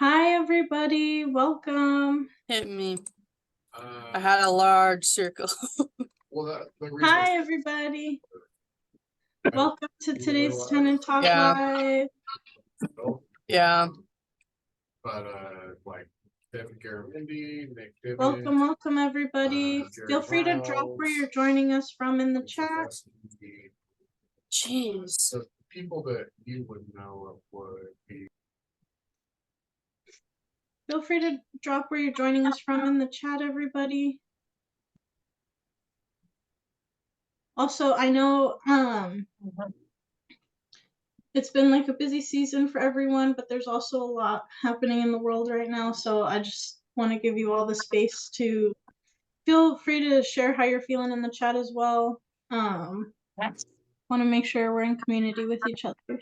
Hi, everybody. Welcome. Hit me. I had a large circle. Hi, everybody. Welcome to today's Tenant Talk Live. Yeah. But like taking care of Indy, Nick Dibbins, Welcome, everybody. Feel free to drop where you're joining us from in the chat. Jeez. So people that you would know of would be. Feel free to drop where you're joining us from in the chat, everybody. Also, I know it's been like a busy season for everyone, but there's also a lot happening in the world right now. So I just want to give you all the space to feel free to share how you're feeling in the chat as well. Want to make sure we're in community with each other.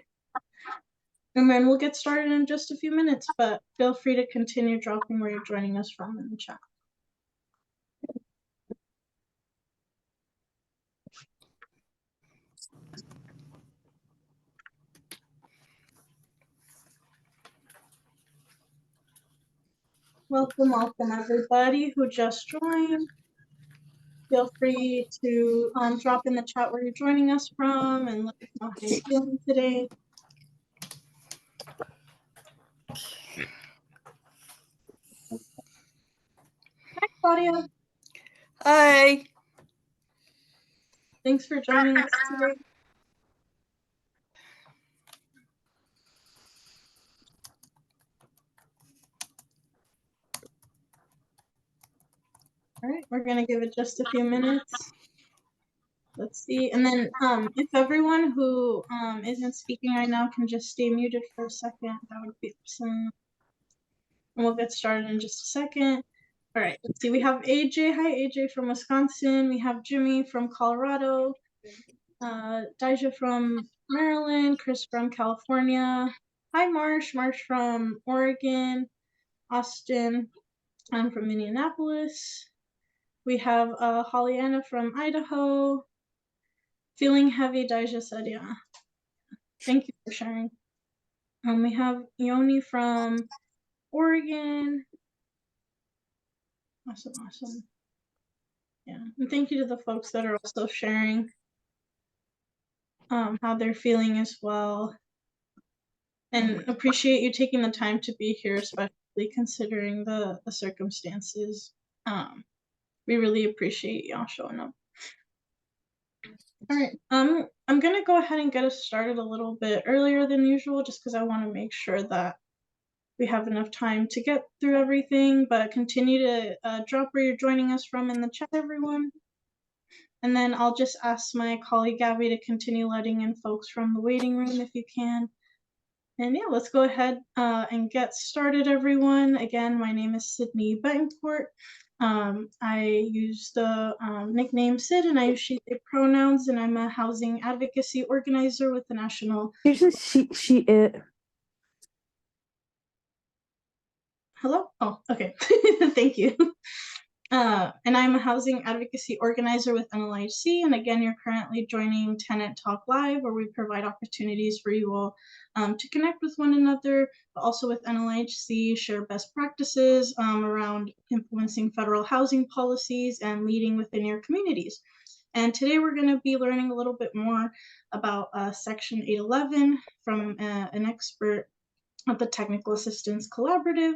And then we'll get started in just a few minutes, but feel free to continue dropping where you're joining us from in the chat. Welcome everybody who just joined. Feel free to drop in the chat where you're joining us from and let us know how you're feeling today. Hi, Claudia. Hi. Thanks for joining us today. All right, we're gonna give it just a few minutes. Let's see, and then if everyone who isn't speaking right now can just stay muted for a second, that would be awesome. And we'll get started in just a second. All right, let's see, we have AJ. Hi, AJ from Wisconsin. We have Jimmy from Colorado, Daija from Maryland, Chris from California. Hi, Marsh from Oregon, Austin, I'm from Minneapolis. We have Hollyanna from Idaho. Feeling heavy, Daija said, yeah. Thank you for sharing. We have Yoni from Oregon. Awesome. Yeah, and thank you to the folks that are also sharing how they're feeling as well. And appreciate you taking the time to be here, especially considering the circumstances. We really appreciate y'all showing up. All right, I'm gonna go ahead and get us started a little bit earlier than usual, just because I want to make sure that we have enough time to get through everything, but continue to drop where you're joining us from in the chat, everyone. And then I'll just ask my colleague Gabby to continue letting in folks from the waiting room if you can. And yeah, let's go ahead and get started, everyone. Again, my name is Sid Betancourt. I use the nickname Sid, and I use she, they pronouns, and I'm a housing advocacy organizer with the National... Usually she, it. Hello? Oh, okay. Thank you. And I'm a housing advocacy organizer with NLHC. And again, you're currently joining Tenant Talk Live, where we provide opportunities for you all to connect with one another, but also with NLHC, share best practices around influencing federal housing policies and leading within your communities. And today we're going to be learning a little bit more about Section 811 from an expert at the Technical Assistance Collaborative.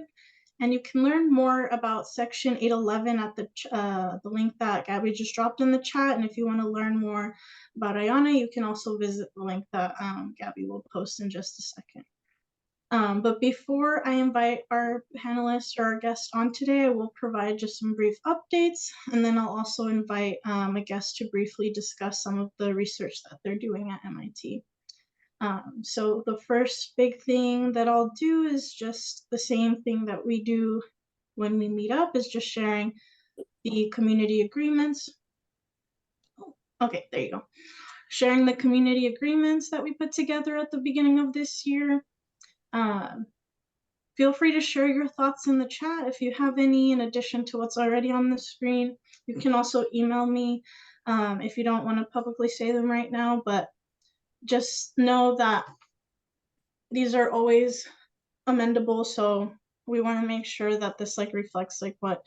And you can learn more about Section 811 at the link that Gabby just dropped in the chat. And if you want to learn more about Ayana, you can also visit the link that Gabby will post in just a second. But before I invite our panelists or our guest on today, I will provide just some brief updates. And then I'll also invite a guest to briefly discuss some of the research that they're doing at MIT. So the first big thing that I'll do is just the same thing that we do when we meet up, is just sharing the community agreements. Oh, okay, there you go. Sharing the community agreements that we put together at the beginning of this year. Feel free to share your thoughts in the chat if you have any, in addition to what's already on the screen. You can also email me if you don't want to publicly say them right now, but just know that these are always amendable, so we want to make sure that this like reflects like what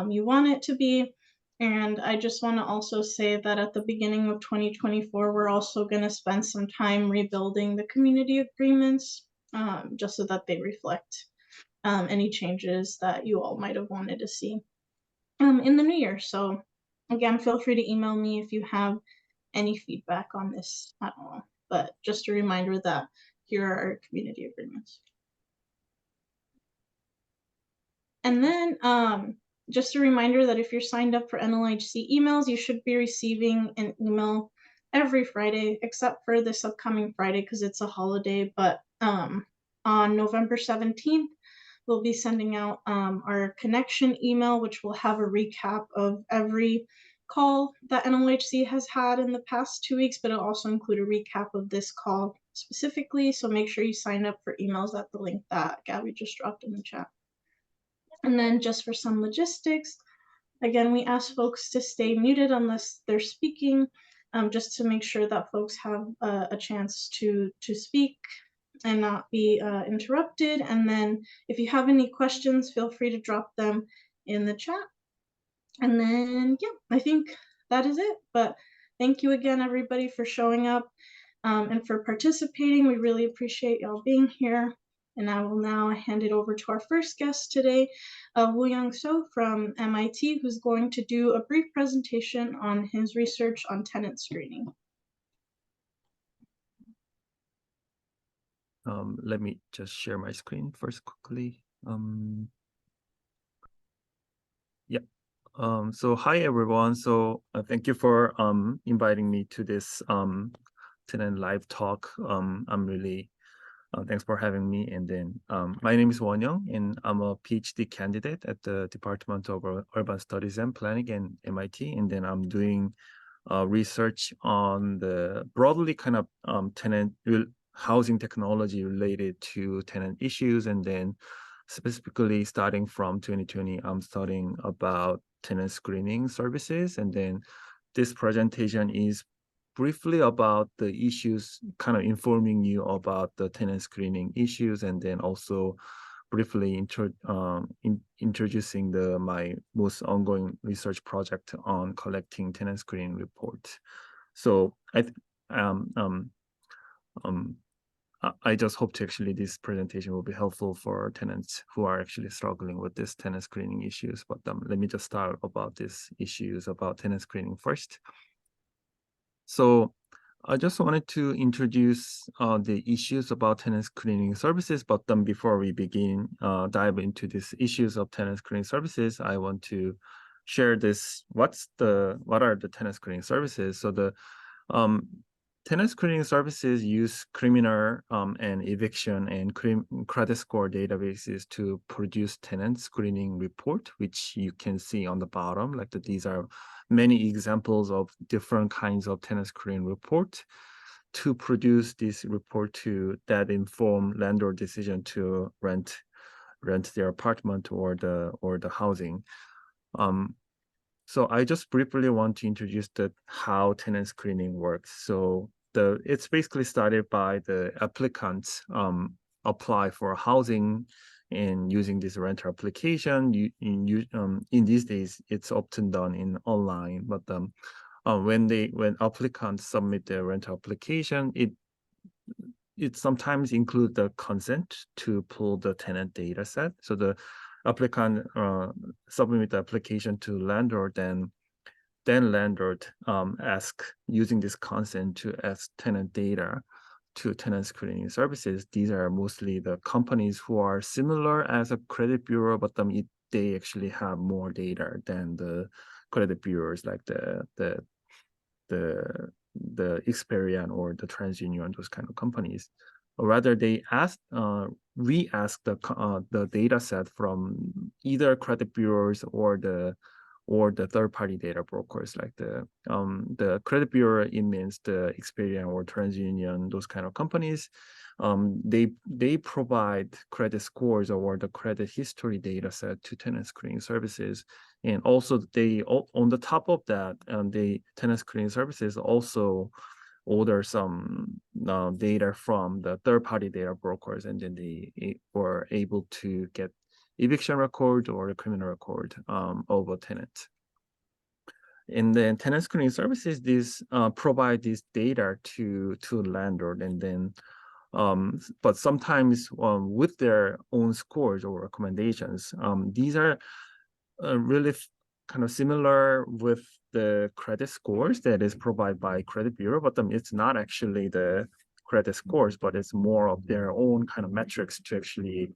you want it to be. And I just want to also say that at the beginning of 2024, we're also going to spend some time rebuilding the community agreements, just so that they reflect any changes that you all might have wanted to see in the new year. So again, feel free to email me if you have any feedback on this at all. But just a reminder that here are our community agreements. And then just a reminder that if you're signed up for NLHC emails, you should be receiving an email every Friday, except for this upcoming Friday because it's a holiday. But on November 17th, we'll be sending out our connection email, which will have a recap of every call that NLHC has had in the past 2 weeks, but it'll also include a recap of this call specifically. So make sure you sign up for emails at the link that Gabby just dropped in the chat. And then just for some logistics, again, we ask folks to stay muted unless they're speaking, just to make sure that folks have a chance to speak and not be interrupted. And then if you have any questions, feel free to drop them in the chat. And then, yeah, I think that is it. But thank you again, everybody, for showing up and for participating. We really appreciate y'all being here. And I will now hand it over to our first guest today, Wonyoung So from MIT, who's going to do a brief presentation on his research on tenant screening. Let me just share my screen first quickly. So hi everyone. So thank you for inviting me to this tenant live talk. I'm really thanks for having me. And then my name is Wonyoung, and I'm a PhD candidate at the Department of Urban Studies and Planning at MIT. And then I'm doing research on the broadly kind of tenant housing technology related to tenant issues. And then specifically starting from 2020, I'm studying about tenant screening services. And then this presentation is briefly about the issues, kind of informing you about the tenant screening issues, and then also briefly introducing my most ongoing research project on collecting tenant screening reports. So I just hope to actually this presentation will be helpful for tenants who are actually struggling with this tenant screening issues. But let me just start about these issues about tenant screening first. So I just wanted to introduce the issues about tenant screening services, but then before we begin dive into these issues of tenant screening services, I want to share this. What are the tenant screening services? So the tenant screening services use criminal and eviction and credit score databases to produce tenant screening report, which you can see on the bottom. Like these are many examples of different kinds of tenant screening report to produce this report that inform landlord decision to rent their apartment or the housing. So I just briefly want to introduce how tenant screening works. So it's basically started by the applicants apply for housing and using this renter application. In these days, it's often done in online, but when applicants submit their renter application, it sometimes includes the consent to pull the tenant data set. So the applicant submit the application to landlord, then landlord ask using this consent to ask tenant data to tenant screening services. These are mostly the companies who are similar as a credit bureau, but they actually have more data than the credit bureaus like the Experian or the TransUnion, those kind of companies. Or rather, they re-ask the data set from either credit bureaus or the third-party data brokers, like the credit bureau. It means the Experian or TransUnion, those kind of companies. They provide credit scores or the credit history data set to tenant screening services, and also they on the top of that, the tenant screening services also order some data from the third-party data brokers, and then they were able to get eviction record or a criminal record of a tenant. And then tenant screening services, these provide this data to landlord, and then but sometimes with their own scores or recommendations. These are really kind of similar with the credit scores that is provided by credit bureau, but it's not actually the credit scores, but it's more of their own kind of metrics to actually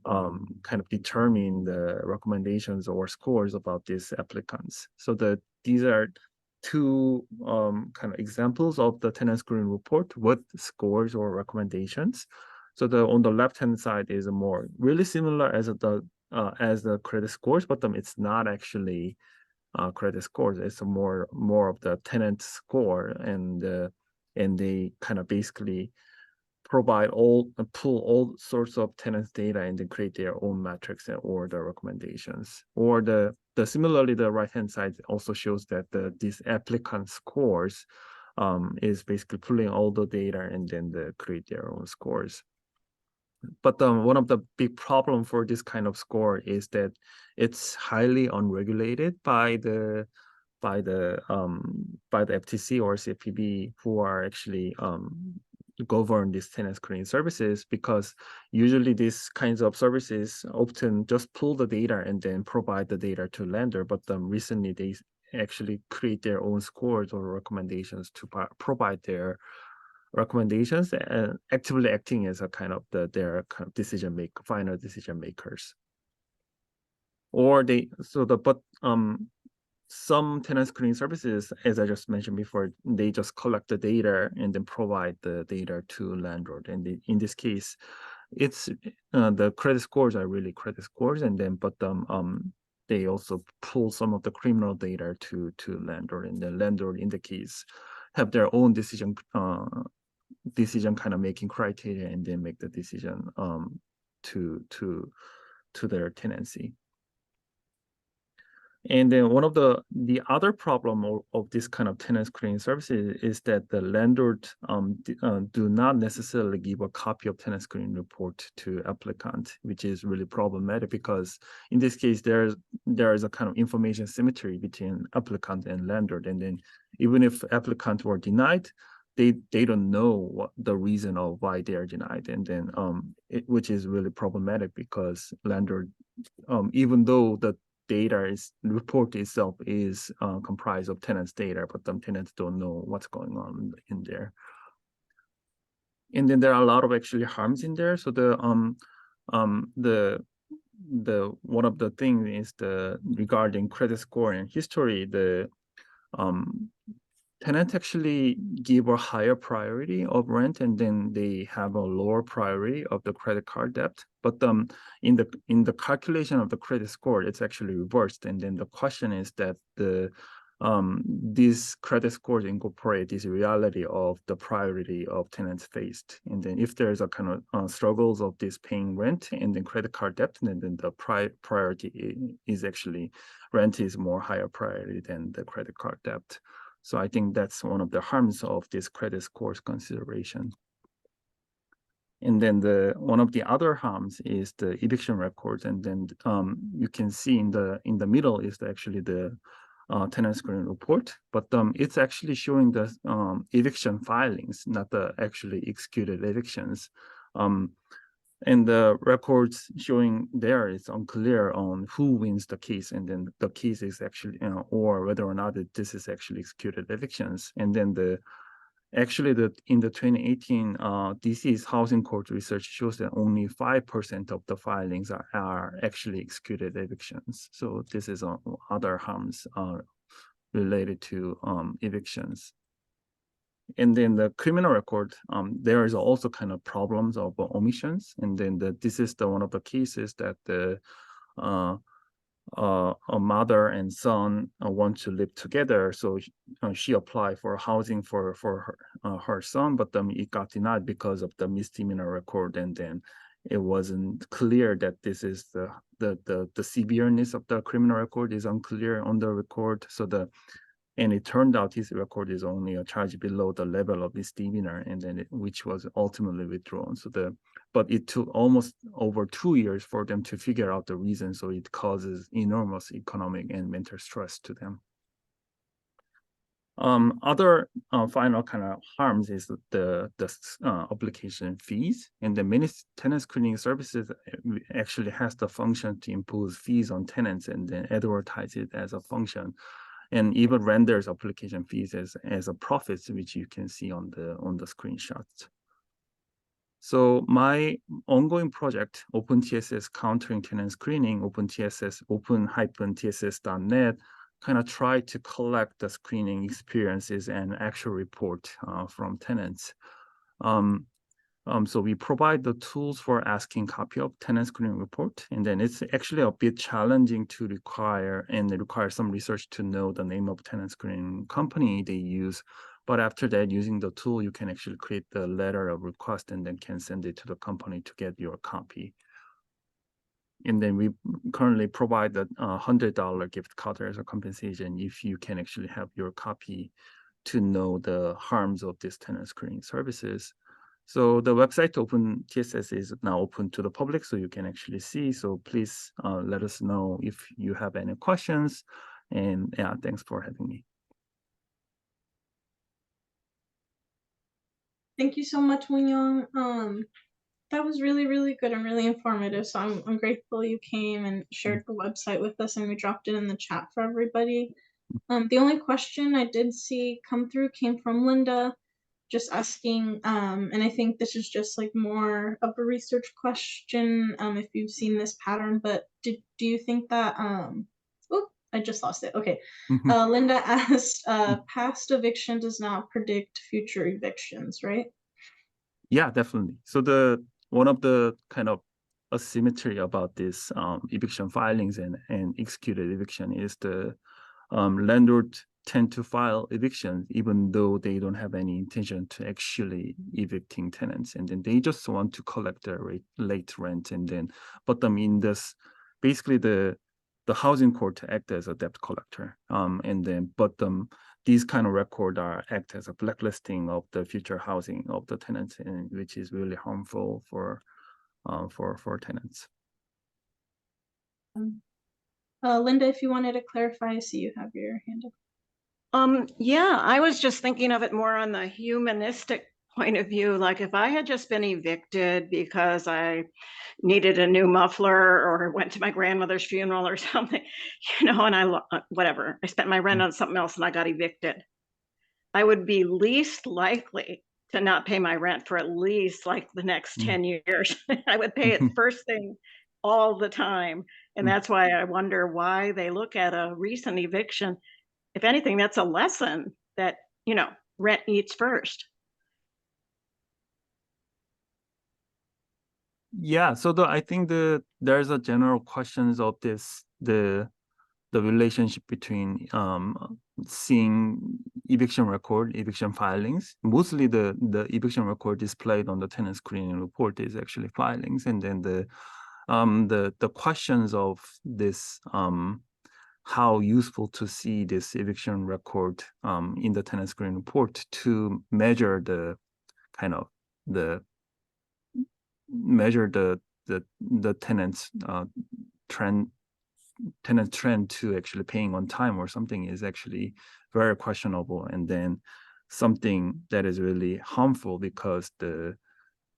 kind of determine the recommendations or scores about these applicants. So these are two kind of examples of the tenant screening report with scores or recommendations. So on the left-hand side is a more really similar as the credit scores, but it's not actually credit scores. It's more of the tenant score, and they kind of basically pull all sorts of tenants data and then create their own metrics or the recommendations. Or similarly, the right-hand side also shows that these applicant scores is basically pulling all the data and then create their own scores. But one of the big problem for this kind of score is that it's highly unregulated by the FTC or CFPB, who are actually govern these tenant screening services, because usually these kinds of services often just pull the data and then provide the data to lender. But recently they actually create their own scores or recommendations to provide their recommendations, and actively acting as a kind of their kind of final decision makers. Or some tenant screening services, as I just mentioned before, they just collect the data and then provide the data to landlord. And in this case, it's the credit scores are really credit scores, and then they also pull some of the criminal data to landlord, and the landlord in the case have their own decision kind of making criteria, and then make the decision to their tenancy. And then one of the other problem of this kind of tenant screening services is that the landlord do not necessarily give a copy of tenant screening report to applicant, which is really problematic, because in this case there is a kind of information symmetry between applicant and landlord, and then even if applicant were denied, they don't know what the reason of why they are denied, and then which is really problematic, because landlord, even though the report itself is comprised of tenants' data, but tenants don't know what's going on in there. And then there are a lot of actually harms in there. So one of the things is regarding credit score and history, the tenants actually give a higher priority of rent, and then they have a lower priority of the credit card debt. But in the calculation of the credit score, it's actually reversed. And then the question is that these credit scores incorporate this reality of the priority of tenants faced. And then if there's a kind of struggles of this paying rent and then credit card debt, and then the priority is actually rent is more higher priority than the credit card debt. So I think that's one of the harms of this credit scores consideration. And then one of the other harms is the eviction records. And then you can see in the middle is actually the tenant screening report, but it's actually showing the eviction filings, not the actually executed evictions. And the records showing there is unclear on who wins the case, and then the case is actually, or whether or not this is actually executed evictions. And then in the 2018 DC's housing court research shows that only 5% of the filings are actually executed evictions. So this is other harms related to evictions. And then the criminal record, there is also kind of problems of omissions. And then this is one of the cases that a mother and son want to live together. So she applied for housing for her son, but it got denied because of the misdemeanor record. And then it wasn't clear that this is the severeness of the criminal record is unclear on the record. So And it turned out his record is only a charge below the level of misdemeanor, and then which was ultimately withdrawn. But it took almost over 2 years for them to figure out the reason. So it causes enormous economic and mental stress to them. Other final kind of harms is the application fees, and the many tenant screening services actually has the function to impose fees on tenants and then advertise it as a function, and even renders application fees as a profits, which you can see on the screenshots. So my ongoing project, OpenTSS countering tenant screening, OpenTSS, open-tss.net, kind of try to collect the screening experiences and actual report from tenants. So we provide the tools for asking copy of tenant screening report, and then it's actually a bit challenging to require some research to know the name of tenant screening company they use. But after that, using the tool, you can actually create the letter of request and then can send it to the company to get your copy. And then we currently provide the $100 gift card as a compensation if you can actually have your copy to know the harms of this tenant screening services. So the website OpenTSS is now open to the public, so you can actually see. So please let us know if you have any questions. And yeah, thanks for having me. Thank you so much, Wonyoung. That was really, really good and really informative. So I'm grateful you came and shared the website with us, and we dropped it in the chat for everybody. The only question I did see come through came from Linda, just asking, and I think this is just like more of a research question, if you've seen this pattern, but do you think that, oh, I just lost it. Okay. Linda asked, past eviction does not predict future evictions, right? Yeah, definitely. So one of the kind of asymmetry about this eviction filings and executed eviction is the landlord tend to file evictions even though they don't have any intention to actually evicting tenants, and then they just want to collect their late rent, and then but in this basically the housing court act as a debt collector, and then these kind of record act as a blacklisting of the future housing of the tenants, and which is really harmful for tenants. Linda, if you wanted to clarify, I see you have your hand up. Yeah, I was just thinking of it more on the humanistic point of view. Like if I had just been evicted because I needed a new muffler or went to my grandmother's funeral or something, and whatever, I spent my rent on something else and I got evicted, I would be least likely to not pay my rent for at least like the next 10 years. I would pay it first thing all the time. And that's why I wonder why they look at a recent eviction. If anything, that's a lesson that, rent eats first. Yeah, so I think there's a general questions of the relationship between seeing eviction filings. Mostly the eviction record displayed on the tenant screening report is actually filings, and then the questions of this how useful to see this eviction record in the tenant screening report to measure the kind of the tenant's tenant trend to actually paying on time or something is actually very questionable, and then something that is really harmful because of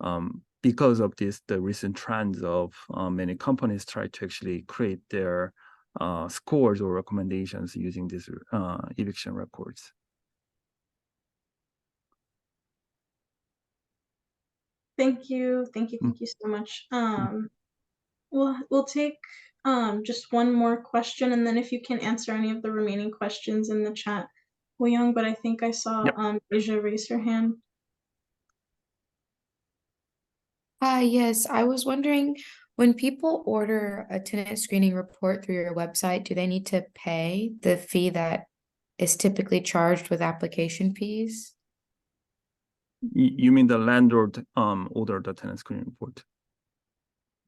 the recent trends of many companies try to actually create their scores or recommendations using these eviction records. Thank you so much. We'll take just one more question, and then if you can answer any of the remaining questions in the chat, Wonyoung, but I think I saw Asia raise her hand. Yes, I was wondering, when people order a tenant screening report through your website, do they need to pay the fee that is typically charged with application fees? You mean the landlord order the tenant screening report?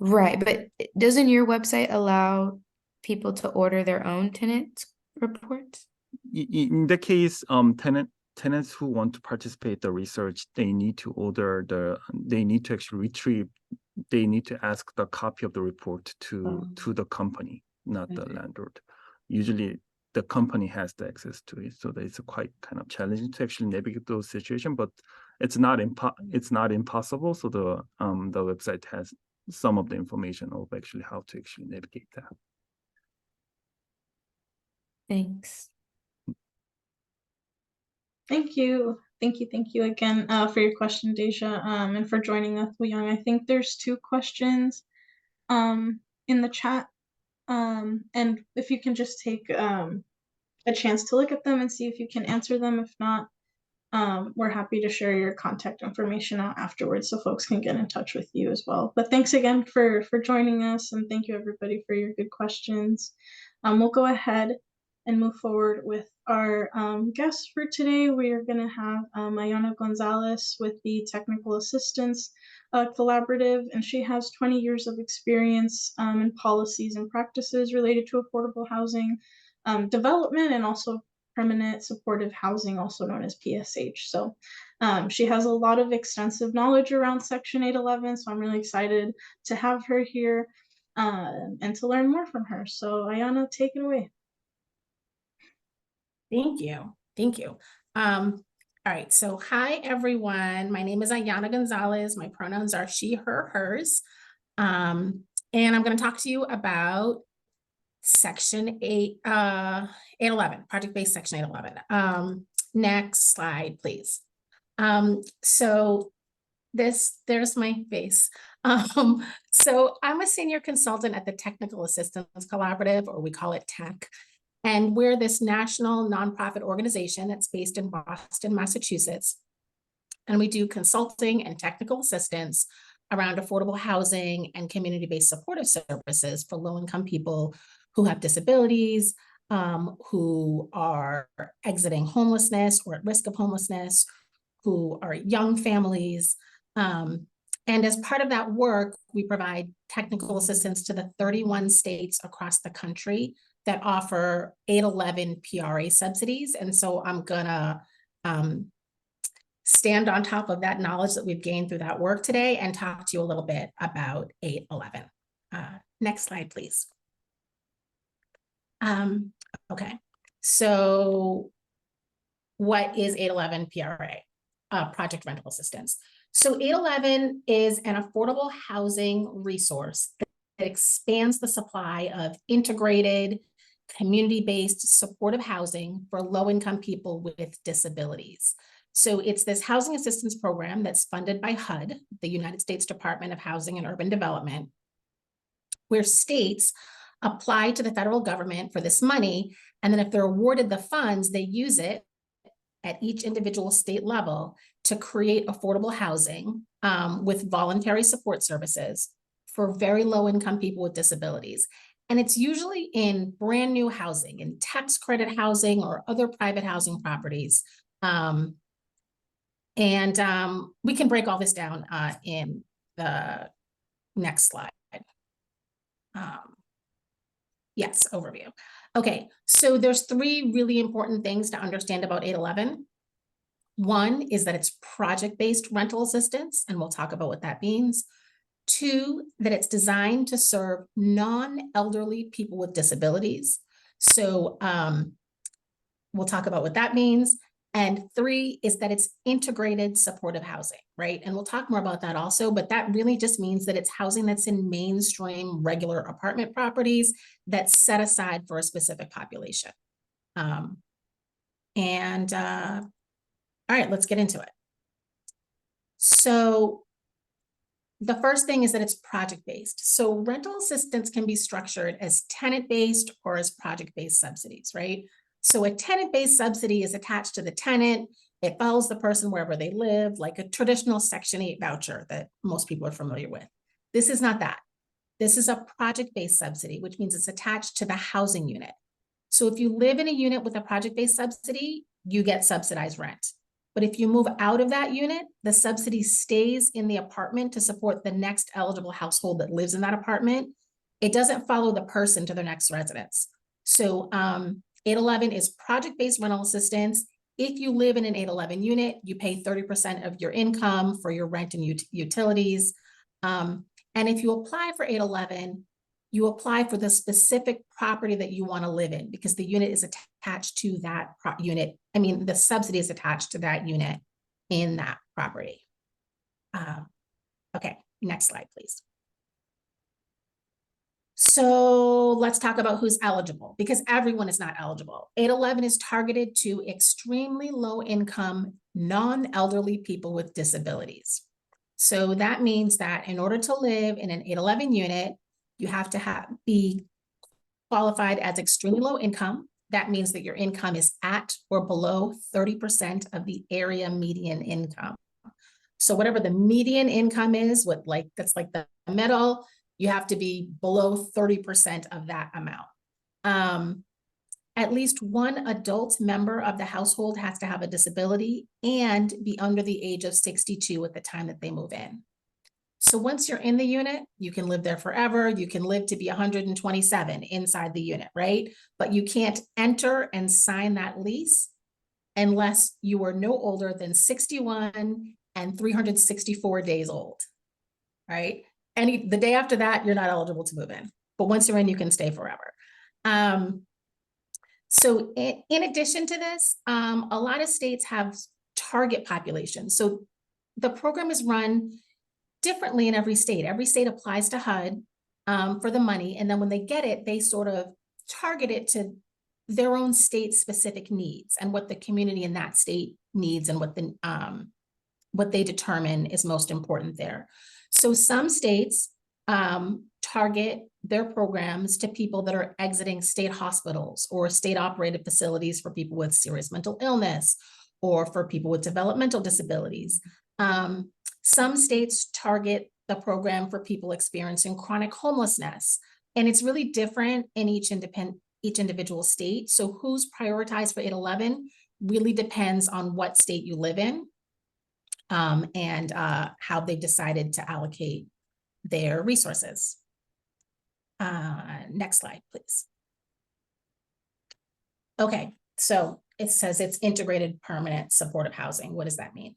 Right, but doesn't your website allow people to order their own tenant reports? In the case, tenants who want to participate in the research, they need to ask the copy of the report to the company, not the landlord. Usually the company has the access to it, so it's quite kind of challenging to actually navigate those situations, but it's not impossible. So the website has some of the information of actually how to actually navigate that. Thanks. Thank you. Thank you again for your question, Deja, and for joining us, Wonyoung. I think there's 2 questions in the chat. And if you can just take a chance to look at them and see if you can answer them. If not, we're happy to share your contact information out afterwards so folks can get in touch with you as well. But thanks again for joining us, and thank you everybody for your good questions. We'll go ahead and move forward with our guests for today. We are going to have Ayana Gonzalez with the Technical Assistance Collaborative, and she has 20 years of experience in policies and practices related to affordable housing development and also permanent supportive housing, also known as PSH. So she has a lot of extensive knowledge around Section 811, so I'm really excited to have her here and to learn more from her. So Ayana, take it away. Thank you. Thank you. All right. So hi, everyone. My name is Ayana Gonzalez. My pronouns are she, her, hers. And I'm going to talk to you about Section 811, project-based Section 811. Next slide, please. So there's my face. So I'm a senior consultant at the Technical Assistance Collaborative, or we call it TAC. And we're this national nonprofit organization that's based in Boston, Massachusetts. And we do consulting and technical assistance around affordable housing and community-based supportive services for low-income people who have disabilities, who are exiting homelessness or at risk of homelessness, who are young families. And as part of that work, we provide technical assistance to the 31 states across the country that offer 811 PRA subsidies. And so I'm gonna stand on top of that knowledge that we've gained through that work today and talk to you a little bit about 811. Next slide, please. Okay, so what is 811 PRA? Project rental assistance. So 811 is an affordable housing resource that expands the supply of integrated, community-based supportive housing for low-income people with disabilities. So it's this housing assistance program that's funded by HUD, the United States Department of Housing and Urban Development, where states apply to the federal government for this money, and then if they're awarded the funds, they use it at each individual state level to create affordable housing with voluntary support services for very low-income people with disabilities. And it's usually in brand new housing, in tax credit housing or other private housing properties. We can break all this down in the next slide. Yes, overview. Okay, so there's 3 really important things to understand about 811. One is that it's project-based rental assistance, and we'll talk about what that means. 2, that it's designed to serve non-elderly people with disabilities. So we'll talk about what that means. And 3 is that it's integrated supportive housing, right? And we'll talk more about that also, but that really just means that it's housing that's in mainstream regular apartment properties that's set aside for a specific population. All right, let's get into it. So the first thing is that it's project-based. So rental assistance can be structured as tenant-based or as project-based subsidies, right? So a tenant-based subsidy is attached to the tenant. It follows the person wherever they live, like a traditional Section 8 voucher that most people are familiar with. This is not that. This is a project-based subsidy, which means it's attached to the housing unit. So if you live in a unit with a project-based subsidy, you get subsidized rent. But if you move out of that unit, the subsidy stays in the apartment to support the next eligible household that lives in that apartment. It doesn't follow the person to their next residence. So 811 is project-based rental assistance. If you live in an 811 unit, you pay 30% of your income for your rent and utilities. And if you apply for 811, you apply for the specific property that you want to live in because the unit is attached to that unit. I mean, the subsidy is attached to that unit in that property. Okay, next slide, please. So let's talk about who's eligible because everyone is not eligible. 811 is targeted to extremely low income, non-elderly people with disabilities. So that means that in order to live in an 811 unit, you have to be qualified as extremely low income. That means that your income is at or below 30% of the area median income. So whatever the median income is, that's like the middle, you have to be below 30% of that amount. At least one adult member of the household has to have a disability and be under the age of 62 at the time that they move in. So once you're in the unit, you can live there forever. You can live to be 127 inside the unit, right? But you can't enter and sign that lease unless you are no older than 61 and 364 days old, right? The day after that, you're not eligible to move in. But once you're in, you can stay forever. So in addition to this, a lot of states have target populations. So the program is run differently in every state. Every state applies to HUD for the money. And then when they get it, they sort of target it to their own state specific needs and what the community in that state needs and what they determine is most important there. So some states target their programs to people that are exiting state hospitals or state operated facilities for people with serious mental illness or for people with developmental disabilities. Some states target the program for people experiencing chronic homelessness, and it's really different in each individual state. So who's prioritized for 811 really depends on what state you live in and how they've decided to allocate their resources. Next slide, please. Okay, so it says it's integrated permanent supportive housing. What does that mean?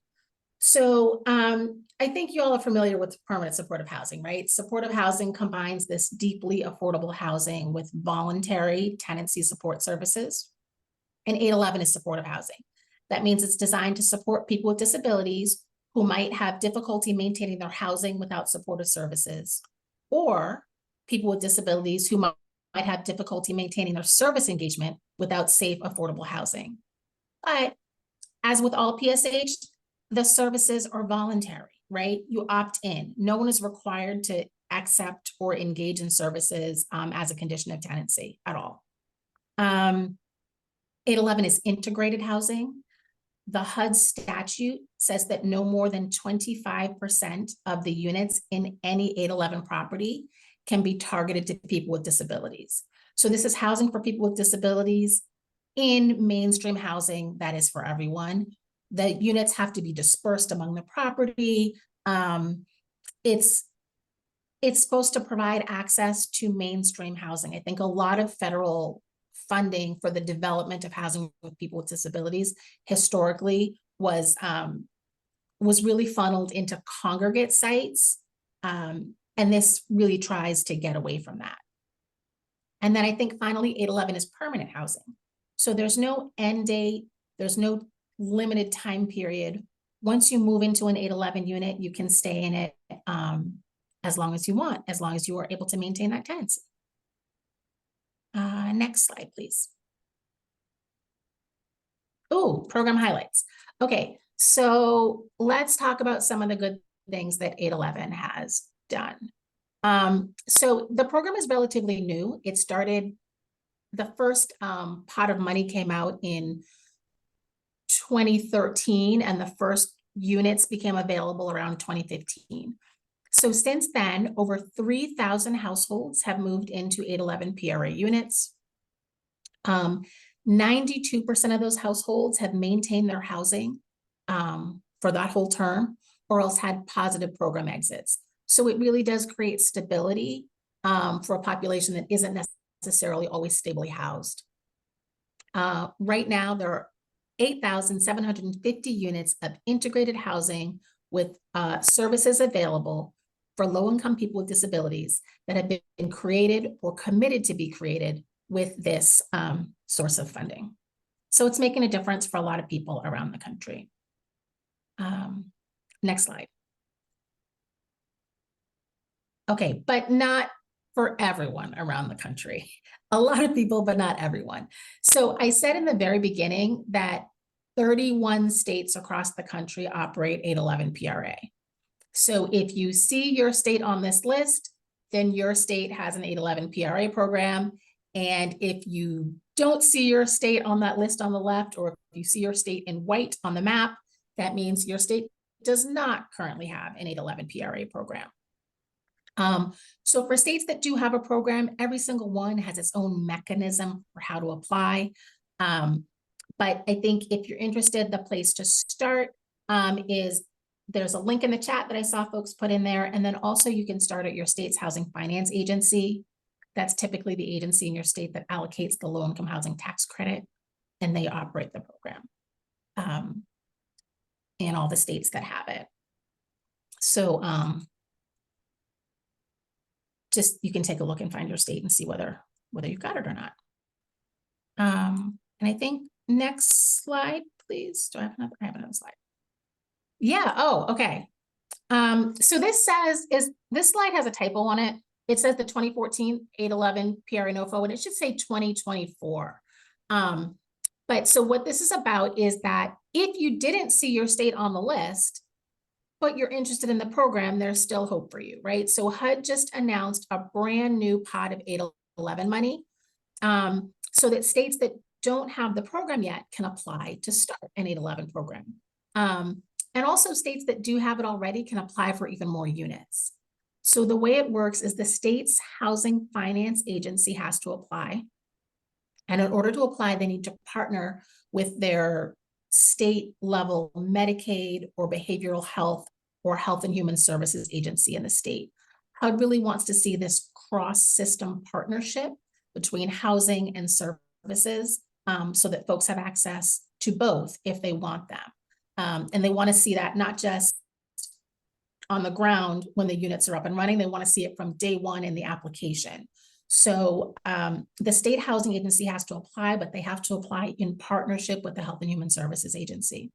So I think you all are familiar with permanent supportive housing, right? Supportive housing combines this deeply affordable housing with voluntary tenancy support services. And 811 is supportive housing. That means it's designed to support people with disabilities who might have difficulty maintaining their housing without supportive services, or people with disabilities who might have difficulty maintaining their service engagement without safe, affordable housing. But as with all PSH, the services are voluntary, right? You opt in. No one is required to accept or engage in services as a condition of tenancy at all. 811 is integrated housing. The HUD statute says that no more than 25% of the units in any 811 property can be targeted to people with disabilities. So this is housing for people with disabilities in mainstream housing that is for everyone. The units have to be dispersed among the property. It's supposed to provide access to mainstream housing. I think a lot of federal funding for the development of housing with people with disabilities historically was really funneled into congregate sites. And this really tries to get away from that. And then I think finally 811 is permanent housing. So there's no end date, there's no limited time period. Once you move into an 811 unit, you can stay in it as long as you want, as long as you are able to maintain that tenancy. Next slide, please. Oh, program highlights. Okay, so let's talk about some of the good things that 811 has done. So the program is relatively new. It started, the first pot of money came out in 2013, and the first units became available around 2015. So since then, over 3,000 households have moved into 811 PRA units. 92% of those households have maintained their housing for that whole term, or else had positive program exits. So it really does create stability for a population that isn't necessarily always stably housed. Right now, there are 8,750 units of integrated housing with services available for low-income people with disabilities that have been created or committed to be created with this source of funding. So it's making a difference for a lot of people around the country. Next slide. Okay, but not for everyone around the country. A lot of people, but not everyone. So I said in the very beginning that 31 states across the country operate 811 PRA. So if you see your state on this list, then your state has an 811 PRA program. And if you don't see your state on that list on the left, or if you see your state in white on the map, that means your state does not currently have an 811 PRA program. So for states that do have a program, every single one has its own mechanism for how to apply. But I think if you're interested, the place to start is there's a link in the chat that I saw folks put in there. And then also you can start at your state's housing finance agency. That's typically the agency in your state that allocates the low-income housing tax credit, and they operate the program in all the states that have it. So just you can take a look and find your state and see whether you've got it or not. And I think next slide, please. Do I have another? I have another slide. Yeah. Oh, okay. So this slide has a typo on it. It says the 2014 811 PRA NOFO, and it should say 2024. But so what this is about is that if you didn't see your state on the list, but you're interested in the program, there's still hope for you, right? So HUD just announced a brand new pot of 811 money, so that states that don't have the program yet can apply to start an 811 program. And also states that do have it already can apply for even more units. So the way it works is the state's housing finance agency has to apply. And in order to apply, they need to partner with their state level Medicaid or behavioral health or health and human services agency in the state. HUD really wants to see this cross-system partnership between housing and services so that folks have access to both if they want them. And they want to see that not just on the ground when the units are up and running, they want to see it from day one in the application. So the state housing agency has to apply, but they have to apply in partnership with the Health and Human Services Agency.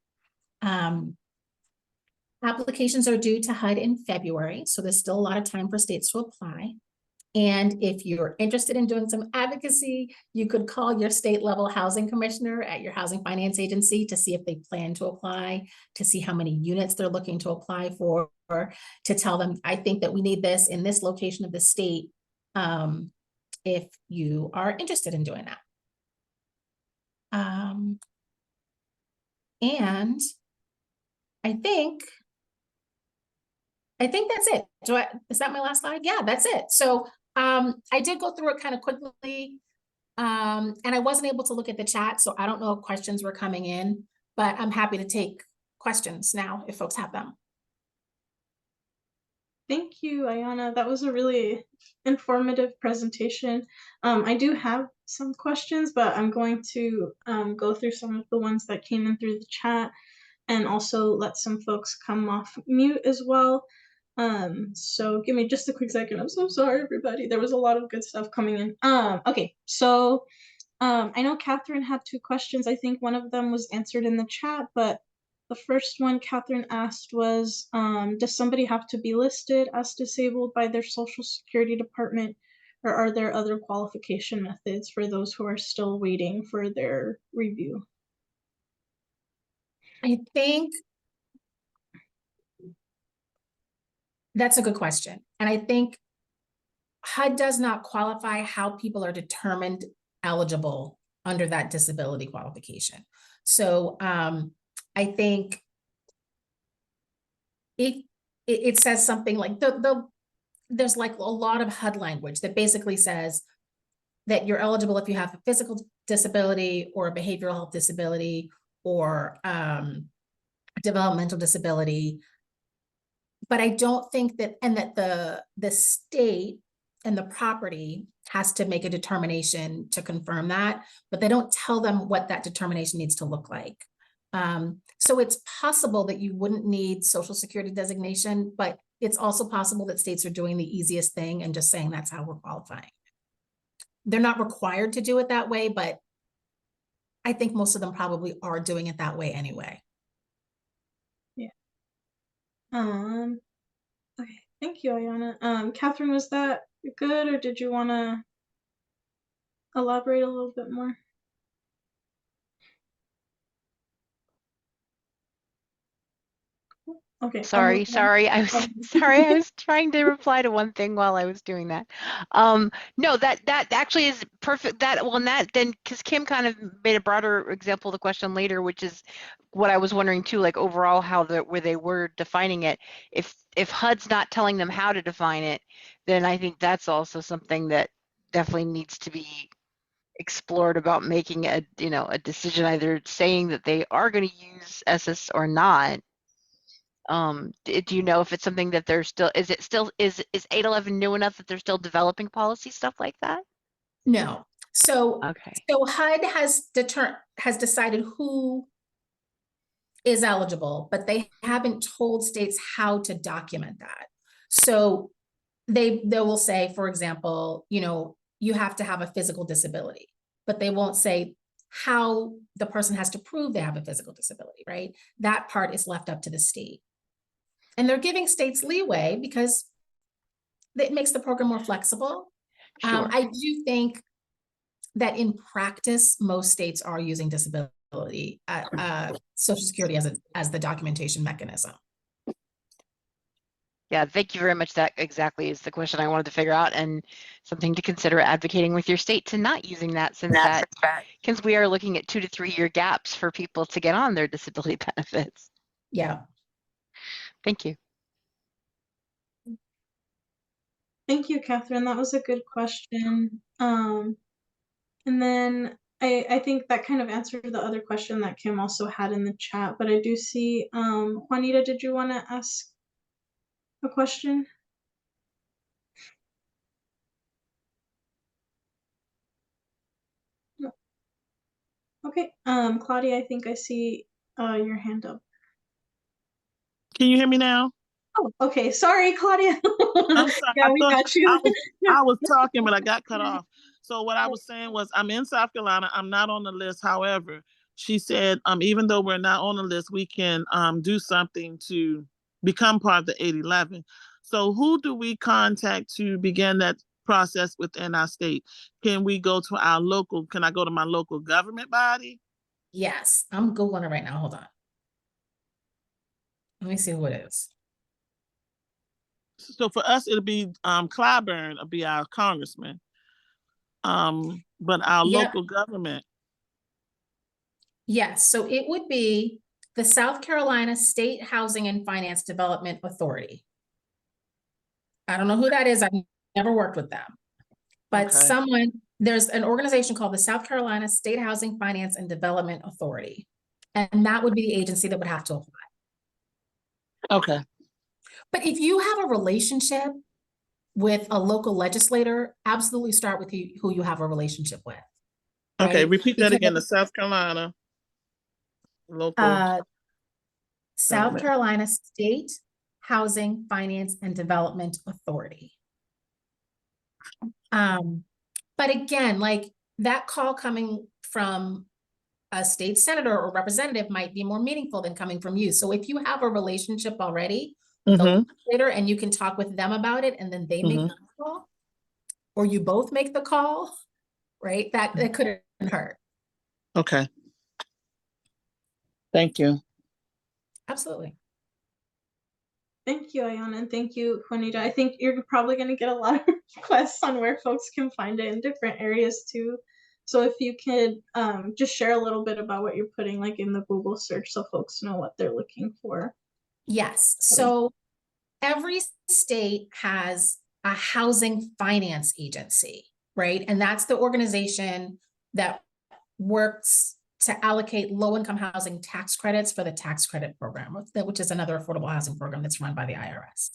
Applications are due to HUD in February, so there's still a lot of time for states to apply. And if you're interested in doing some advocacy, you could call your state level housing commissioner at your housing finance agency to see if they plan to apply, to see how many units they're looking to apply for, to tell them, I think that we need this in this location of the state, if you are interested in doing that. And I think that's it. Is that my last slide? Yeah, that's it. So I did go through it kind of quickly, and I wasn't able to look at the chat, so I don't know if questions were coming in, but I'm happy to take questions now if folks have them. Thank you, Ayana. That was a really informative presentation. I do have some questions, but I'm going to go through some of the ones that came in through the chat and also let some folks come off mute as well. So give me just a quick second. I'm so sorry, everybody. There was a lot of good stuff coming in. Okay, so I know Catherine had two questions. I think one of them was answered in the chat, but the first one Catherine asked was, does somebody have to be listed as disabled by their Social Security department, or are there other qualification methods for those who are still waiting for their review? I think that's a good question. And I think HUD does not qualify how people are determined eligible under that disability qualification. So I think it says something like there's like a lot of HUD language that basically says that you're eligible if you have a physical disability or a behavioral health disability or developmental disability. But I don't think that, and that the state and the property has to make a determination to confirm that, but they don't tell them what that determination needs to look like. So it's possible that you wouldn't need Social Security designation, but it's also possible that states are doing the easiest thing and just saying that's how we're qualifying. They're not required to do it that way, but I think most of them probably are doing it that way anyway. Yeah. Okay, thank you, Ayana. Catherine, was that good, or did you want to elaborate a little bit more? Okay. Sorry, I was sorry, I was trying to reply to one thing while I was doing that. No, that actually is perfect. Then because Kim kind of made a broader example of the question later, which is what I was wondering too, like overall where they were defining it. If HUD's not telling them how to define it, then I think that's also something that definitely needs to be explored about making a decision, either saying that they are going to use SS or not. Do you know if it's something that they're still, is 811 new enough that they're still developing policy stuff like that? No. So, okay. So HUD has decided who is eligible, but they haven't told states how to document that. So they will say, for example, you have to have a physical disability, but they won't say how the person has to prove they have a physical disability, right? That part is left up to the state. And they're giving states leeway because it makes the program more flexible. Sure. I do think that in practice, most states are using disability, Social Security as the documentation mechanism. Yeah, thank you very much. That exactly is the question I wanted to figure out, and something to consider advocating with your state to not using that, since because we are looking at 2 to 3 year gaps for people to get on their disability benefits. Yeah. Thank you. Thank you, Catherine. That was a good question. And then I think that kind of answered the other question that Kim also had in the chat, but I do see, Juanita, did you want to ask a question? No. Okay, Claudia, I think I see your hand up. Can you hear me now? Oh, okay. Sorry, Claudia. I'm sorry. Yeah, we got you. I was talking, but I got cut off. So what I was saying was, I'm in South Carolina. I'm not on the list. However, she said, even though we're not on the list, we can do something to become part of the 811. So who do we contact to begin that process within our state? Can we go to our local? Can I go to my local government body? Yes, I'm Googling it right now. Hold on. Let me see who it is. So for us, it'll be Clyburn will be our congressman. But our local government. Yes, so it would be the South Carolina State Housing and Finance Development Authority. I don't know who that is. I've never worked with them. But there's an organization called the South Carolina State Housing Finance and Development Authority. And that would be the agency that would have to apply. Okay. But if you have a relationship with a local legislator, absolutely start with who you have a relationship with. Right? Okay, repeat that again. The South Carolina local. South Carolina State Housing Finance and Development Authority. But again, like that call coming from a state senator or representative might be more meaningful than coming from you. So if you have a relationship already, the legislator, and you can talk with them about it, and then they make the call, or you both make the call, right? That couldn't hurt. Okay. Thank you. Absolutely. Thank you, Ayana, and thank you, Juanita. I think you're probably going to get a lot of requests on where folks can find it in different areas too. So if you could just share a little bit about what you're putting like in the Google search so folks know what they're looking for. Yes. So every state has a housing finance agency, right? And that's the organization that works to allocate low-income housing tax credits for the tax credit program, which is another affordable housing program that's run by the IRS.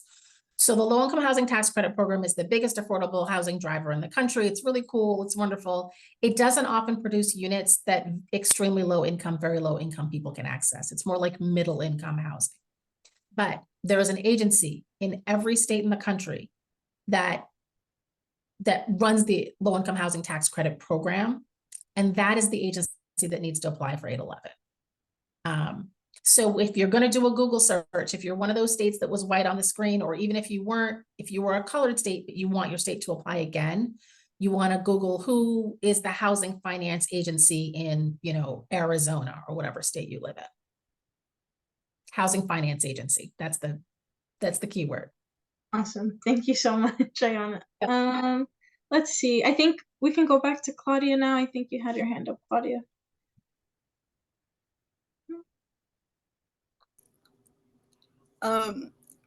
So the low-income housing tax credit program is the biggest affordable housing driver in the country. It's really cool. It's wonderful. It doesn't often produce units that extremely low income, very low income people can access. It's more like middle income housing. But there is an agency in every state in the country that runs the low-income housing tax credit program. And that is the agency that needs to apply for 811. So if you're going to do a Google search, if you're one of those states that was white on the screen, or even if you weren't, if you were a colored state, but you want your state to apply again, you want to Google who is the housing finance agency in, you know, Arizona or whatever state you live in. Housing finance agency. That's the keyword. Awesome. Thank you so much, Ayana. Let's see. I think we can go back to Claudia now. I think you had your hand up, Claudia.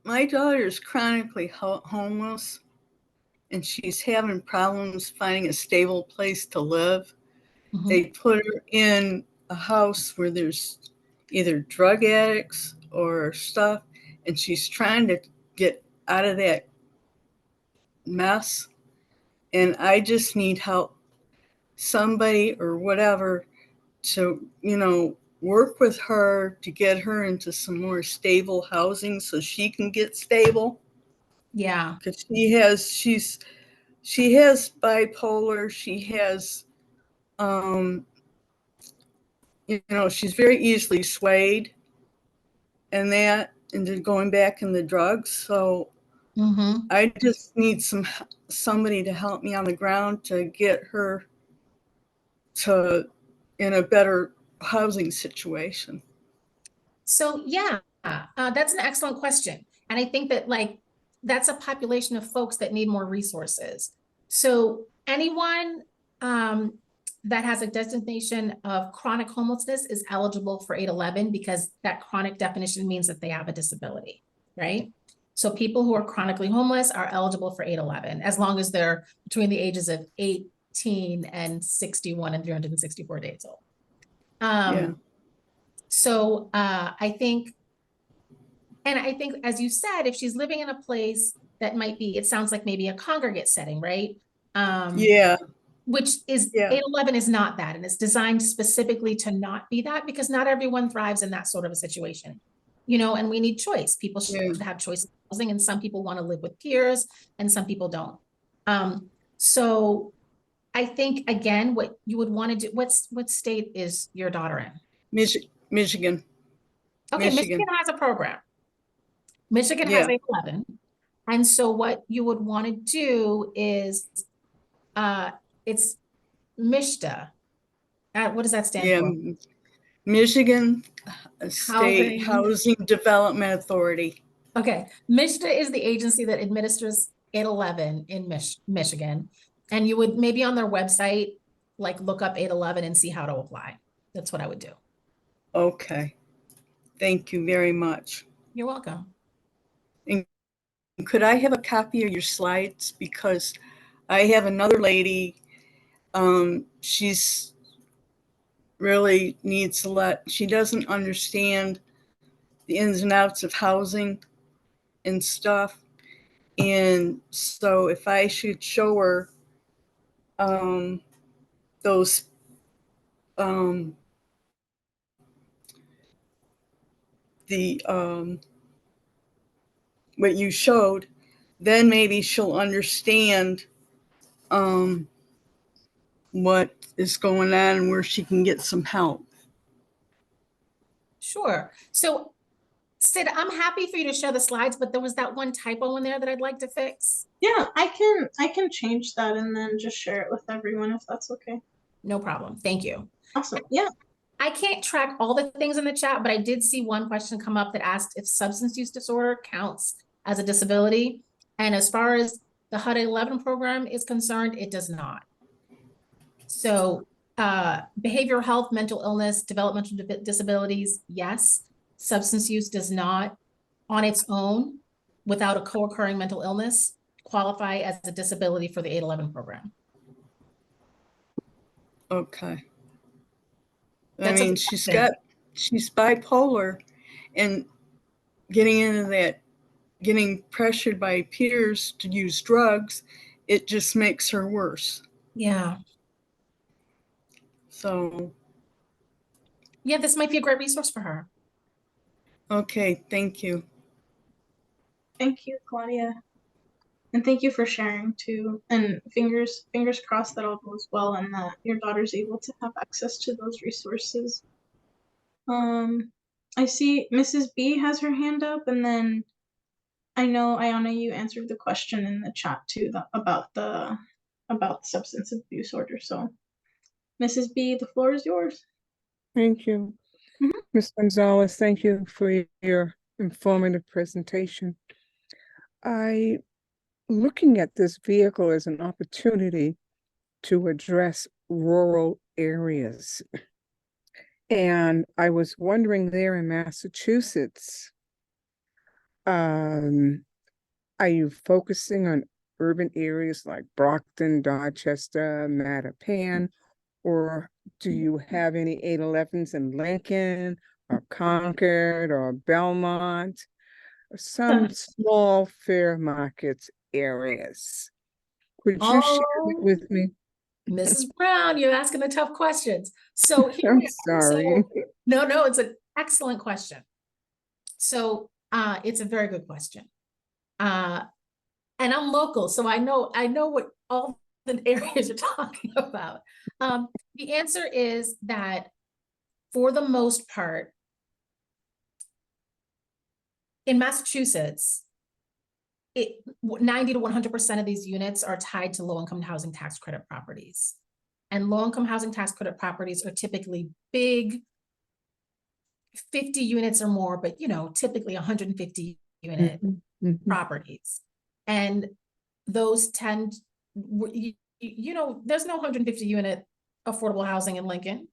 My daughter is chronically homeless, and she's having problems finding a stable place to live. Mhm. They put her in a house where there's either drug addicts or stuff, and she's trying to get out of that mess. And I just need help, somebody or whatever, to, you know, work with her to get her into some more stable housing so she can get stable. Yeah. Because she has bipolar, she has you know, she's very easily swayed and that, and then going back in the drugs. So I just need somebody to help me on the ground to get her to in a better housing situation. So yeah, that's an excellent question. And I think that like, that's a population of folks that need more resources. So anyone that has a designation of chronic homelessness is eligible for 811 because that chronic definition means that they have a disability, right? So people who are chronically homeless are eligible for 811 as long as they're between the ages of 18 and 61 and 364 days old. Yeah. So I think, as you said, if she's living in a place that might be, it sounds like maybe a congregate setting, right? Yeah. Which is, 811 is not that. And it's designed specifically to not be that because not everyone thrives in that sort of a situation, you know, and we need choice. People should have choice in housing, and some people want to live with peers and some people don't. So I think, again, what you would want to do, what state is your daughter in? Michigan. Okay, Michigan has a program. Michigan has 811. And so what you would want to do is, it's MISTA. What does that stand for? Michigan State Housing Development Authority. Okay, MISTA is the agency that administers 811 in Michigan. And you would maybe on their website, like look up 811 and see how to apply. That's what I would do. Okay. Thank you very much. You're welcome. And could I have a copy of your slides? Because I have another lady, she's really needs a lot. She doesn't understand the ins and outs of housing and stuff. And so if I should show her those what you showed, then maybe she'll understand what is going on and where she can get some help. Sure. So Sid, I'm happy for you to share the slides, but there was that one typo in there that I'd like to fix. Yeah, I can change that and then just share it with everyone if that's okay. No problem. Thank you. Awesome. Yeah. I can't track all the things in the chat, but I did see one question come up that asked if substance use disorder counts as a disability. And as far as the HUD 11 program is concerned, it does not. So behavioral health, mental illness, developmental disabilities, yes. Substance use does not on its own without a co-occurring mental illness qualify as a disability for the 811 program. Okay. That's I mean, she's bipolar, and getting into that getting pressured by peers to use drugs, it just makes her worse. Yeah. So, Yeah, this might be a great resource for her. okay, thank you. Thank you, Claudia. And thank you for sharing too. And fingers crossed that all goes well and that your daughter's able to have access to those resources. I see Mrs. B has her hand up, and then I know Ayana, you answered the question in the chat too about the substance abuse order. So, Mrs. B, the floor is yours. Thank you. Mhm. Ms. Gonzalez, thank you for your informative presentation. Looking at this vehicle as an opportunity to address rural areas. And I was wondering there in Massachusetts, are you focusing on urban areas like Brockton, Dorchester, Mattapan, or do you have any 811s in Lincoln or Concord or Belmont, or some small fair markets areas? Could you share that with me? Mrs. Brown, you're asking the tough questions. So here I'm we are. sorry. So, no, it's an excellent question. So it's a very good question. And I'm local, so I know what all the areas you're talking about. The answer is that for the most part, in Massachusetts, 90 to 100% of these units are tied to low-income housing tax credit properties. And low-income housing tax credit properties are typically big, 50 units or more, but typically 150 unit properties. And those tend, there's no 150 unit affordable housing in Lincoln.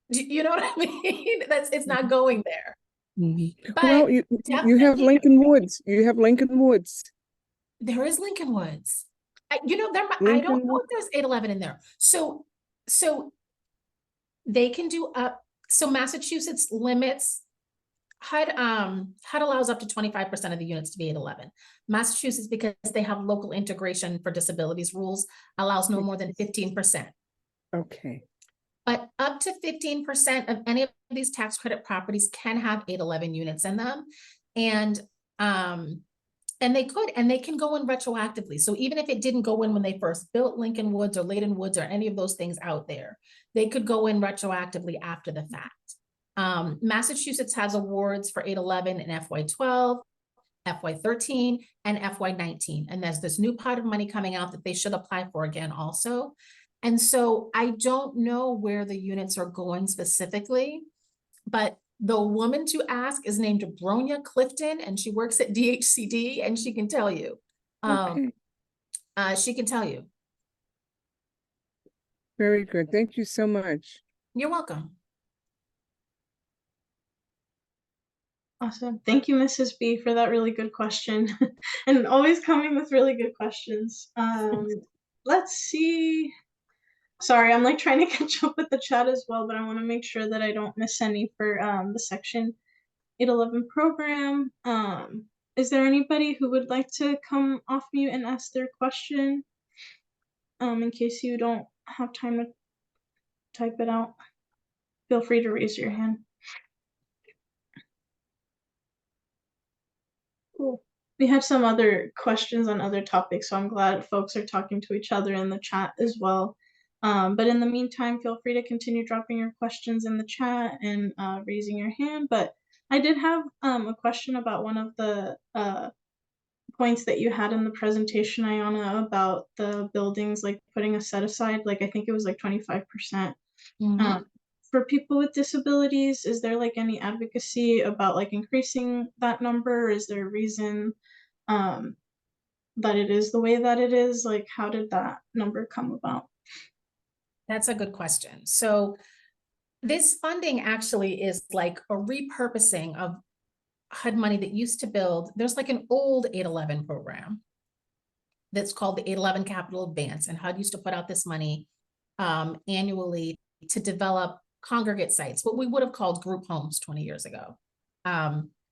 You know what I mean? It's not going there. But well, you have Lincoln Woods. You have Lincoln Woods. There is Lincoln Woods. I don't know if there's 811 in there. So they can do up. So Massachusetts limits HUD allows up to 25% of the units to be 811. Massachusetts, because they have local integration for disabilities rules, allows no more than 15%. Okay. But up to 15% of any of these tax credit properties can have 811 units in them. And they can go in retroactively. So even if it didn't go in when they first built Lincoln Woods or Layton Woods or any of those things out there, they could go in retroactively after the fact. Massachusetts has awards for 811 in FY12, FY13, and FY19. And there's this new pot of money coming out that they should apply for again also. And so I don't know where the units are going specifically, but the woman to ask is named Bronya Clifton, and she works at DHCD, and she can tell you. She can tell you. Very good. Thank you so much. You're welcome. Awesome. Thank you, Mrs. B, for that really good question. And always coming with really good questions. Let's see. Sorry, I'm like trying to catch up with the chat as well, but I want to make sure that I don't miss any for the Section 811 program. Is there anybody who would like to come off mute and ask their question? In case you don't have time to type it out, feel free to raise your hand. Cool. We have some other questions on other topics, so I'm glad folks are talking to each other in the chat as well. But in the meantime, feel free to continue dropping your questions in the chat and raising your hand. But I did have a question about one of the points that you had in the presentation, Ayana, about the buildings, like putting a set aside, like I think it was like 25%. For people with disabilities, is there like any advocacy about like increasing that number? Is there a reason that it is the way that it is? Like, how did that number come about? That's a good question. So this funding actually is like a repurposing of HUD money that used to build. There's like an old 811 program that's called the 811 Capital Advance, and HUD used to put out this money annually to develop congregate sites, what we would have called group homes 20 years ago,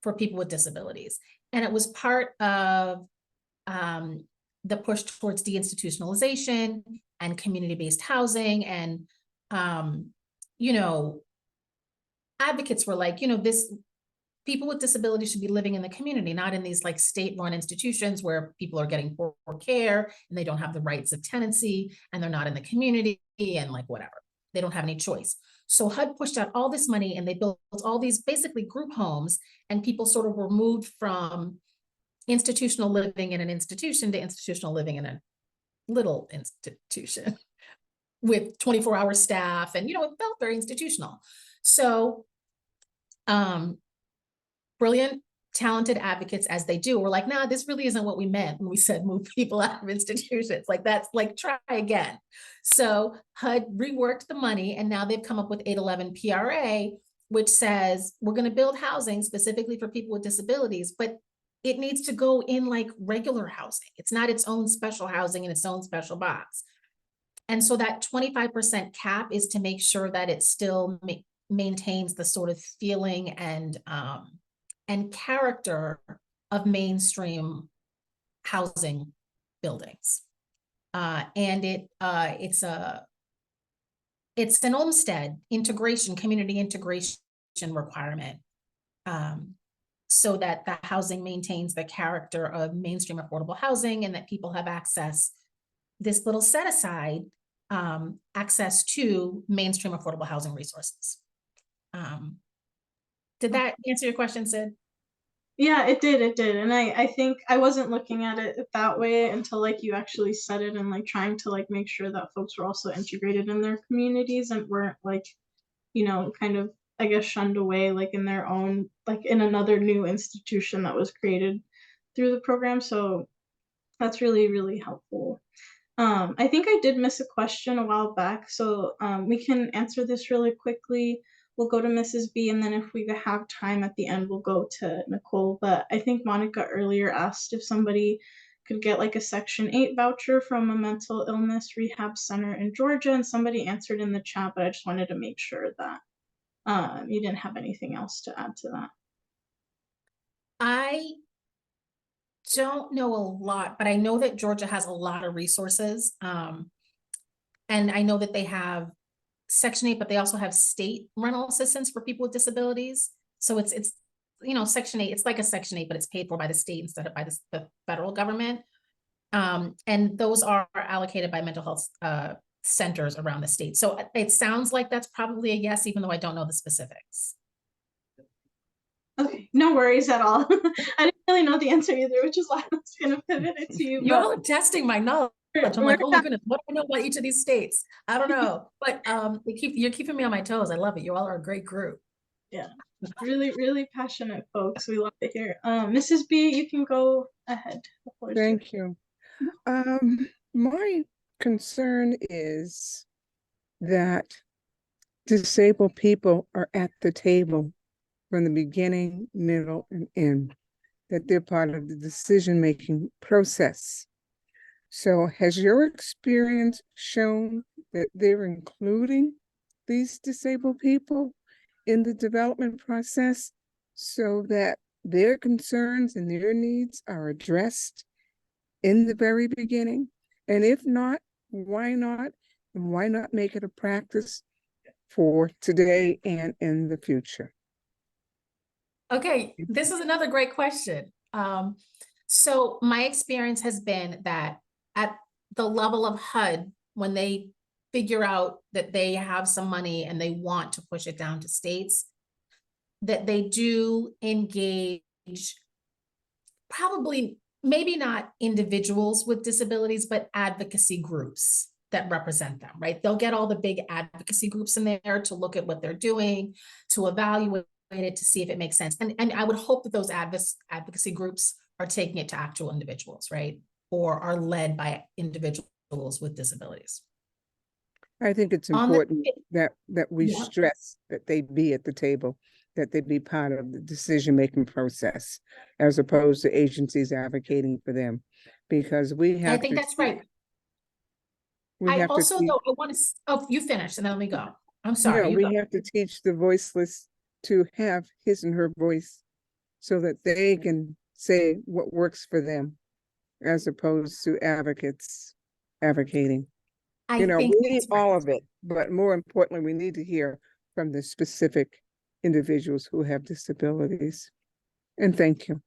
for people with disabilities. and it was part of the push towards deinstitutionalization and community-based housing. And, you know, advocates were like, you know, people with disabilities should be living in the community, not in these like state-run institutions where people are getting poor care and they don't have the rights of tenancy and they're not in the community and like whatever. They don't have any choice. So HUD pushed out all this money and they built all these basically group homes, and people sort of were moved from institutional living in an institution to institutional living in a little institution with 24-hour staff. And, you know, it felt very institutional. So, brilliant, talented advocates, as they do, were like, nah, this really isn't what we meant when we said move people out of institutions. Like, that's like, try again. So HUD reworked the money, and now they've come up with 811 PRA, which says we're going to build housing specifically for people with disabilities, but it needs to go in like regular housing. It's not its own special housing in its own special box. And so that 25% cap is to make sure that it still maintains the sort of feeling and character of mainstream housing buildings. And it's an Olmsted integration, community integration requirement, so that the housing maintains the character of mainstream affordable housing, and that people have access, this little set aside, access to mainstream affordable housing resources. Did that answer your question, Sid? Yeah, it did. And I think I wasn't looking at it that way until like you actually said it, and like trying to like make sure that folks were also integrated in their communities and weren't like, you know, kind of, I guess, shunned away like in their own, like in another new institution that was created through the program. So that's really, really helpful. I think I did miss a question a while back, so we can answer this really quickly. We'll go to Mrs. B, and then if we have time at the end, we'll go to Nicole. But I think Monica earlier asked if somebody could get like a Section 8 voucher from a mental illness rehab center in Georgia, and somebody answered in the chat, but I just wanted to make sure that you didn't have anything else to add to that. I don't know a lot, but I know that Georgia has a lot of resources. And I know that they have Section 8, but they also have state rental assistance for people with disabilities. So it's you know, Section 8, it's like a Section 8, but it's paid for by the state instead of by the federal government. And those are allocated by mental health centers around the state. So it sounds like that's probably a yes, even though I don't know the specifics. Okay, no worries at all. I didn't really know the answer either, which is why I was going to pivot it to you. You're all testing my knowledge. I'm like, oh my goodness, what do I know about each of these states? I don't know, but you're keeping me on my toes. I love it. You all are a great group. Yeah, really, really passionate folks. We love it here. Mrs. B, you can go ahead. Thank you. My concern is that disabled people are at the table from the beginning, middle, and end, that they're part of the decision-making process. So has your experience shown that they're including these disabled people in the development process so that their concerns and their needs are addressed in the very beginning? And if not, why not? And why not make it a practice for today and in the future? Okay, this is another great question. So my experience has been that at the level of HUD, when they figure out that they have some money and they want to push it down to states, that they do engage probably, maybe not individuals with disabilities, but advocacy groups that represent them, right? They'll get all the big advocacy groups in there to look at what they're doing, to evaluate it, to see if it makes sense. And I would hope that those advocacy groups are taking it to actual individuals, right? Or are led by individuals with disabilities. I think it's important that we stress that they be at the table, that they be part of the decision-making process, as opposed to agencies advocating for them, because we have. I think that's right. I also, though, I want to. Oh, you finished, and then let me go. I'm sorry. No, we have to teach the voiceless to have his and her voice, so that they can say what works for them as opposed to advocates advocating. I You know, think we need that's right. all of it, but more importantly, we need to hear from the specific individuals who have disabilities. And thank you.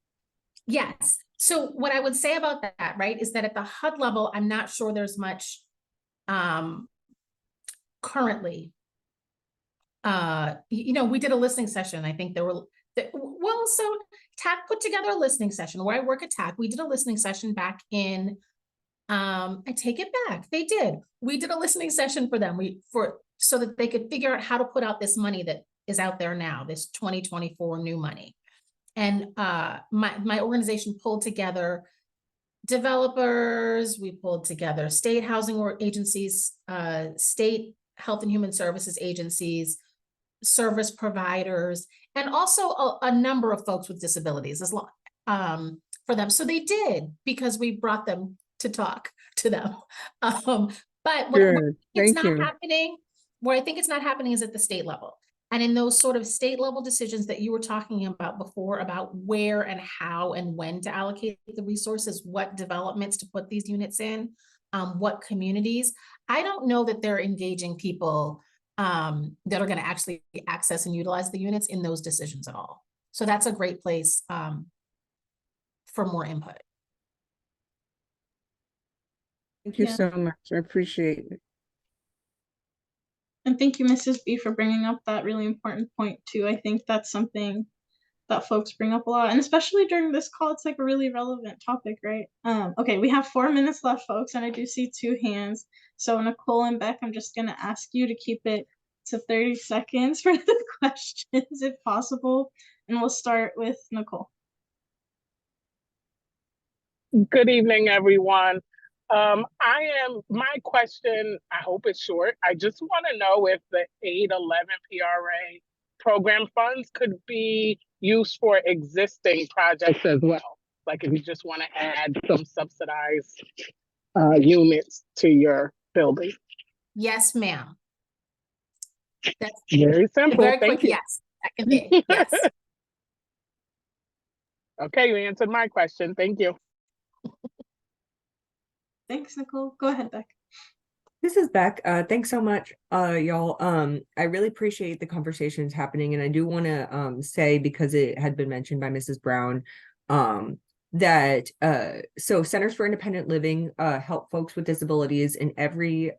Yes. So what I would say about that, right, is that at the HUD level, I'm not sure there's much currently. You know, we did a listening session. I think there were, well, so TAC put together a listening session where I work at TAC. We did a listening session back in, I take it back. They did. We did a listening session for them. So that they could figure out how to put out this money that is out there now, this 2024 new money. And my organization pulled together developers, we pulled together state housing agencies, state health and human services agencies, service providers, and also a number of folks with disabilities as long for them. So they did, because we brought them to talk to them. But where it's not happening, where I think it's not happening is at the state level. And in those sort of state level decisions that you were talking about before, about where and how and when to allocate the resources, what developments to put these units in, what communities, I don't know that they're engaging people that are going to actually access and utilize the units in those decisions at all. So that's a great place for more input. Thank you so much. I appreciate it. And thank you, Mrs. B, for bringing up that really important point too. I think that's something that folks bring up a lot, and especially during this call, it's like a really relevant topic, right? Okay, we have 4 minutes left, folks, and I do see 2 hands. So Nicole and Beck, I'm just gonna ask you to keep it to 30 seconds for the questions if possible. And we'll start with Nicole. Good evening, everyone. My question, I hope it's short. I just want to know if the 811 PRA program funds could be used for existing projects as well. Like if you just want to add some subsidized units to your building. Yes, ma'am. That's very simple. Very Thank quick, you. yes. That can be, yes. Okay, you answered my question. Thank you. Thanks, Nicole. Go ahead, Beck. This is Beck. Thanks so much, y'all. I really appreciate the conversations happening, and I do want to say, because it had been mentioned by Mrs. Brown, that so Centers for Independent Living help folks with disabilities in every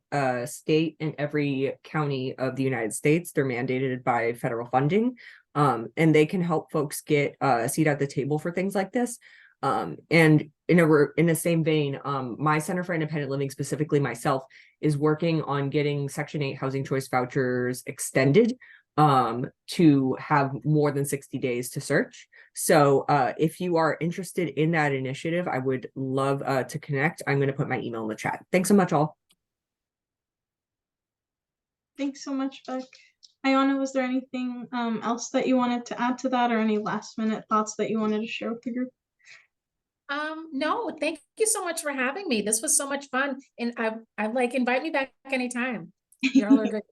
state and every county of the United States. They're mandated by federal funding, and they can help folks get a seat at the table for things like this. And in the same vein, my Center for Independent Living, specifically myself, is working on getting Section 8 housing choice vouchers extended to have more than 60 days to search. So if you are interested in that initiative, I would love to connect. I'm going to put my email in the chat. Thanks so much, all. Thanks so much, Beck. Ayana, was there anything else that you wanted to add to that, or any last minute thoughts that you wanted to share with the group? No, thank you so much for having me. This was so much fun, and I like, invite me back anytime. Y'all are great.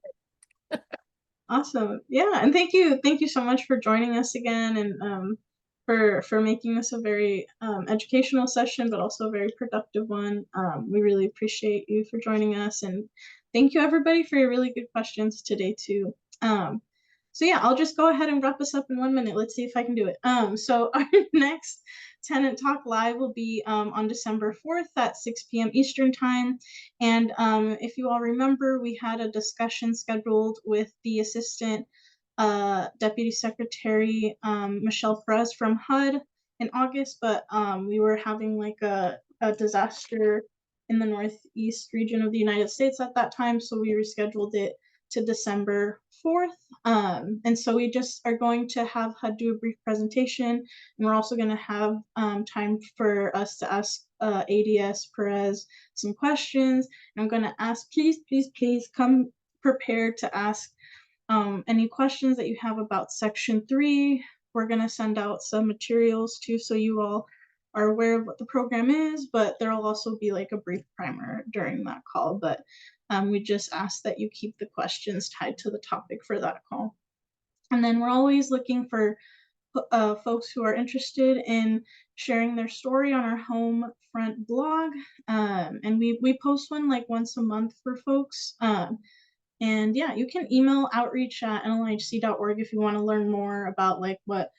Awesome. Yeah, and thank you so much for joining us again, and for making this a very educational session, but also a very productive one. We really appreciate you for joining us, and thank you everybody for your really good questions today too. So yeah, I'll just go ahead and wrap us up in 1 minute. Let's see if I can do it. So our next Tenant Talk Live will be on December 4th at 6 p.m. Eastern Time. And if you all remember, we had a discussion scheduled with the Assistant Deputy Secretary Michelle Perez from HUD in August, but we were having like a disaster in the Northeast region of the United States at that time, so we rescheduled it to December 4th. And so we just are going to have HUD do a brief presentation, and we're also going to have time for us to ask ADS Perez some questions. And I'm going to ask, please come prepared to ask any questions that you have about Section 3. We're going to send out some materials too, so you all are aware of what the program is, but there will also be like a brief primer during that call. But we just ask that you keep the questions tied to the topic for that call. And then we're always looking for folks who are interested in sharing their story on our home front blog. And we post one like once a month for folks. And yeah, you can email outreach@nlhc.org if you want to learn more about like what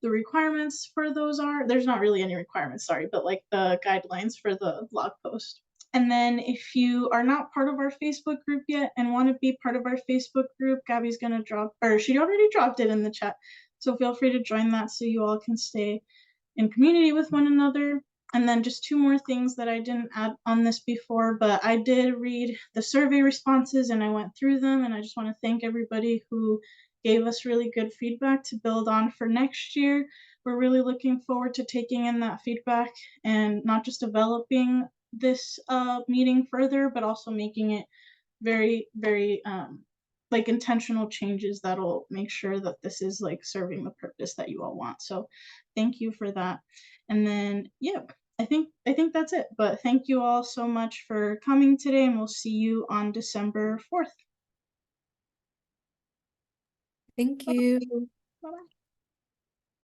the requirements for those are. There's not really any requirements, sorry, but like the guidelines for the blog post. And then if you are not part of our Facebook group yet and want to be part of our Facebook group, Gabby's gonna drop, or she already dropped it in the chat. So feel free to join that so you all can stay in community with one another. And then just two more things that I didn't add on this before, but I did read the survey responses and I went through them, and I just want to thank everybody who gave us really good feedback to build on for next year. We're really looking forward to taking in that feedback and not just developing this meeting further, but also making it very, very like intentional changes that'll make sure that this is like serving the purpose that you all want. So thank you for that. And then, yeah, I think that's it. But thank you all so much for coming today, and we'll see you on December 4th. Thank you. Bye-bye.